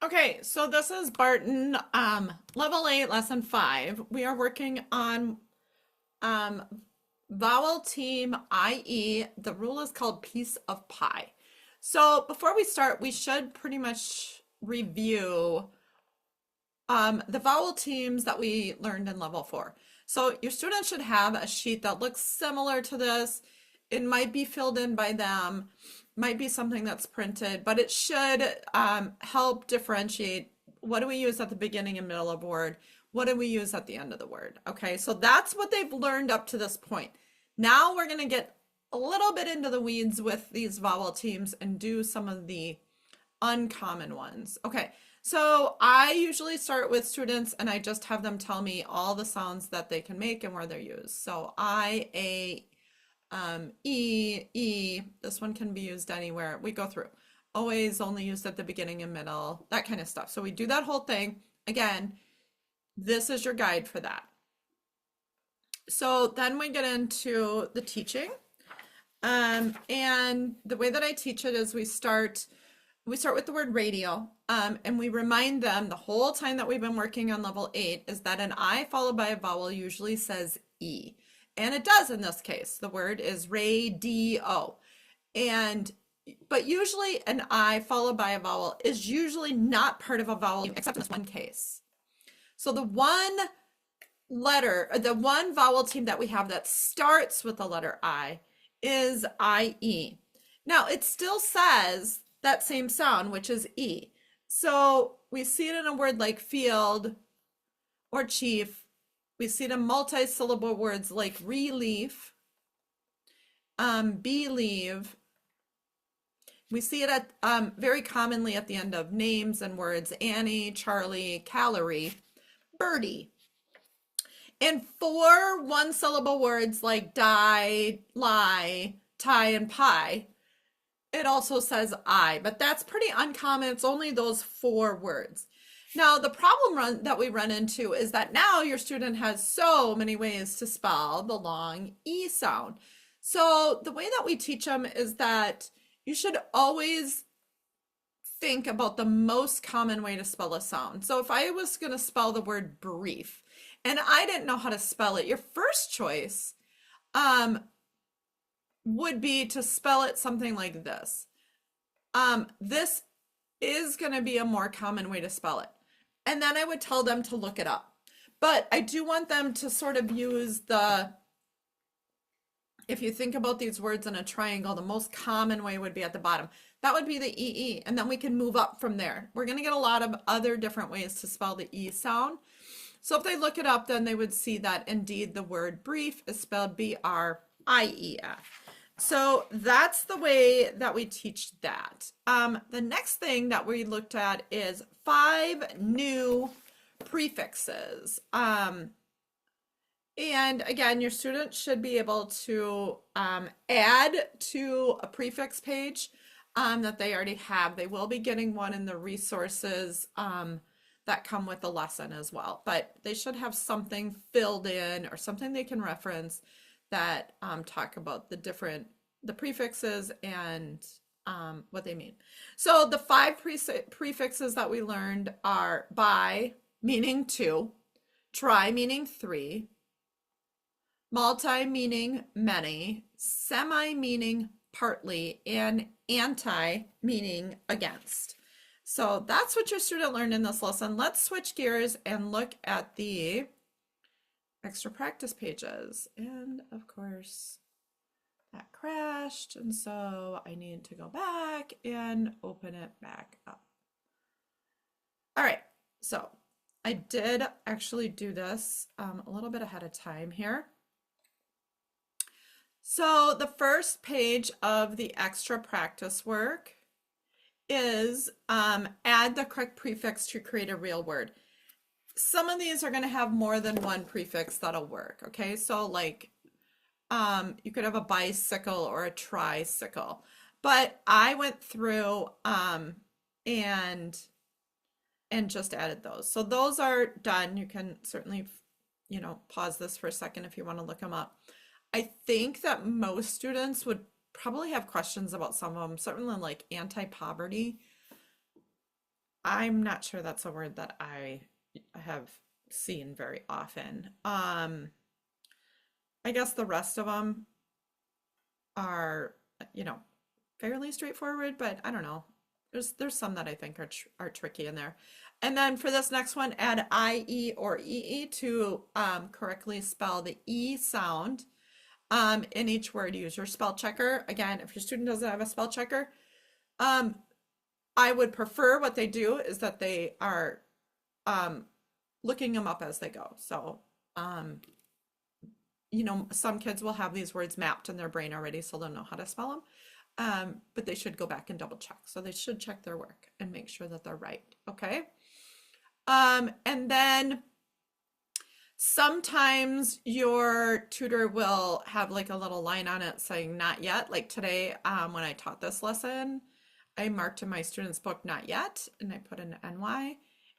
Okay, so this is Barton, Level 8, Lesson 5. We are working on um, Vowel Team IE. The rule is called piece of pie. So before we start, we should pretty much review the vowel teams that we learned in Level 4. So your students should have a sheet that looks similar to this. It might be filled in by them, might be something that's printed, but it should help differentiate what do we use at the beginning and middle of a word, what do we use at the end of the word. Okay, so that's what they've learned up to this point. Now we're going to get a little bit into the weeds with these vowel teams and do some of the uncommon ones. Okay, so I usually start with students and I just have them tell me all the sounds that they can make and where they're used. So I, A, E, this one can be used anywhere. We go through. Always only used at the beginning and middle, that kind of stuff. So we do that whole thing. Again, this is your guide for that. So then we get into the teaching. And the way that I teach it is we start with the word radio, and we remind them the whole time that we've been working on Level 8 is that an I followed by a vowel usually says E. And it does in this case. The word is radio. But usually an I followed by a vowel is usually not part of a vowel, except in this one case. So the one vowel team that we have that starts with the letter I is IE. Now it still says that same sound, which is E. So we see it in a word like field or chief. We see it in multi-syllable words like relief, believe. We see it at very commonly at the end of names and words: Annie, Charlie, calorie, birdie. And for one-syllable words like die, lie, tie, and pie, it also says I, but that's pretty uncommon. It's only those 4 words. Now, the problem that we run into is that now your student has so many ways to spell the long E sound. So the way that we teach them is that you should always think about the most common way to spell a sound. So if I was going to spell the word brief and I didn't know how to spell it, your first choice would be to spell it something like this. This is going to be a more common way to spell it. And then I would tell them to look it up. But I do want them to sort of use if you think about these words in a triangle, the most common way would be at the bottom. That would be the EE, and then we can move up from there. We're going to get a lot of other different ways to spell the E sound. So if they look it up, then they would see that indeed the word brief is spelled B-R-I-E-F. So that's the way that we teach that. The next thing that we looked at is 5 new prefixes. And again, your students should be able to add to a prefix page that they already have. They will be getting one in the resources that come with the lesson as well. But they should have something filled in or something they can reference that talk about the prefixes and what they mean. So the 5 prefixes that we learned are by, meaning 2, tri, meaning 3, multi, meaning many, semi, meaning partly, and anti, meaning against. So that's what your student learned in this lesson. Let's switch gears and look at the extra practice pages. And of course, that crashed, and so I need to go back and open it back up. All right, so I did actually do this a little bit ahead of time here. So the first page of the extra practice work is add the correct prefix to create a real word. Some of these are going to have more than one prefix that'll work, okay? So like you could have a bicycle or a tricycle, but I went through and just added those. So those are done. You can certainly, pause this for a second if you want to look them up. I think that most students would probably have questions about some of them, certainly like anti-poverty. I'm not sure that's a word that I have seen very often. I guess the rest of them are, you know, fairly straightforward, but I don't know. There's some that I think are tricky in there. And then for this next one, add IE or EE to correctly spell the E sound in each word. Use your spell checker. Again, if your student doesn't have a spell checker, um, I would prefer what they do is that they are looking them up as they go. So, you know, some kids will have these words mapped in their brain already, so they'll know how to spell them. But they should go back and double check. So they should check their work and make sure that they're right. Okay. And then sometimes your tutor will have like a little line on it saying not yet. Like today, when I taught this lesson, I marked in my student's book not yet, and I put an NY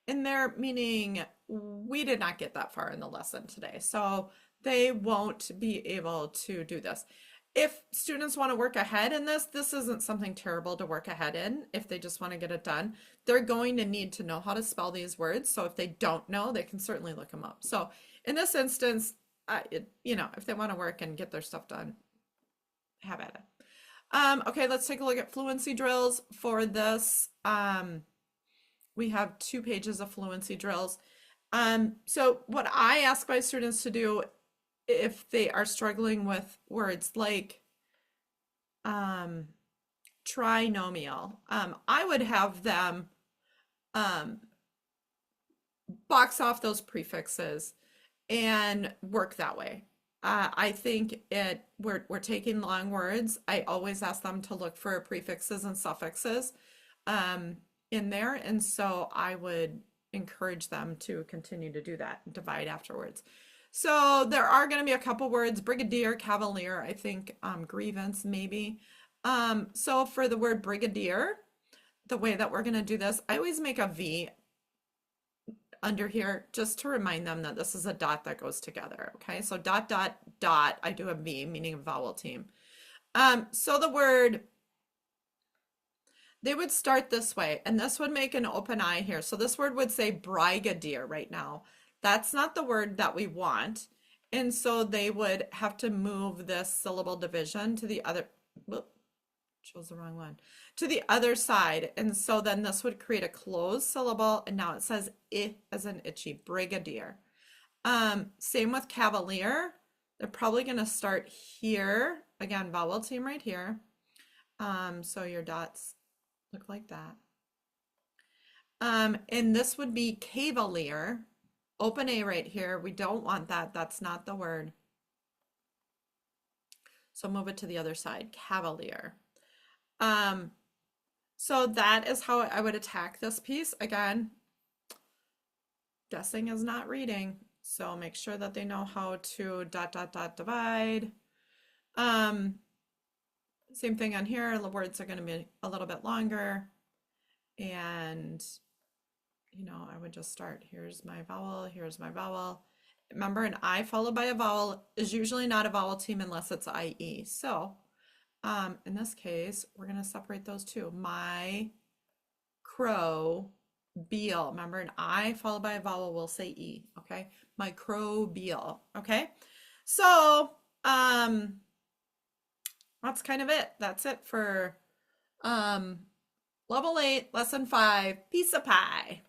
in there, meaning we did not get that far in the lesson today. So they won't be able to do this. If students want to work ahead in this isn't something terrible to work ahead in if they just want to get it done. They're going to need to know how to spell these words. So if they don't know, they can certainly look them up. So in this instance, you know, if they want to work and get their stuff done, have at it. Okay, let's take a look at fluency drills for this. We have 2 pages of fluency drills. So what I ask my students to do if they are struggling with words like trinomial, I would have them box off those prefixes and work that way. I think we're taking long words. I always ask them to look for prefixes and suffixes in there, and so I would encourage them to continue to do that, divide afterwards. So there are going to be a couple words, brigadier, cavalier, I think grievance maybe. So for the word brigadier, the way that we're going to do this, I always make a V under here just to remind them that this is a dot that goes together. Okay, so dot, dot, dot, I do a V, meaning a vowel team. So the word, they would start this way, and this would make an open I here. So this word would say brigadier right now. That's not the word that we want. And so they would have to move this syllable division to the other, whoop, chose the wrong one, to the other side. And so then this would create a closed syllable. And now it says I as an itchy, brigadier. Same with cavalier. They're probably going to start here. Again, vowel team right here. So your dots look like that. And this would be cavalier. Open A right here. We don't want that. That's not the word. So move it to the other side, cavalier. So that is how I would attack this piece. Again, guessing is not reading. So make sure that they know how to dot, dot, dot, divide. Same thing on here. The words are going to be a little bit longer. And you know, I would just start, here's my vowel, here's my vowel. Remember, an I followed by a vowel is usually not a vowel team unless it's IE. So in this case, we're going to separate those two. My crow beal. Remember, an I followed by a vowel will say E, okay? My crow beal, okay? So that's kind of it. That's it for Level 8, Lesson 5, Piece of Pie.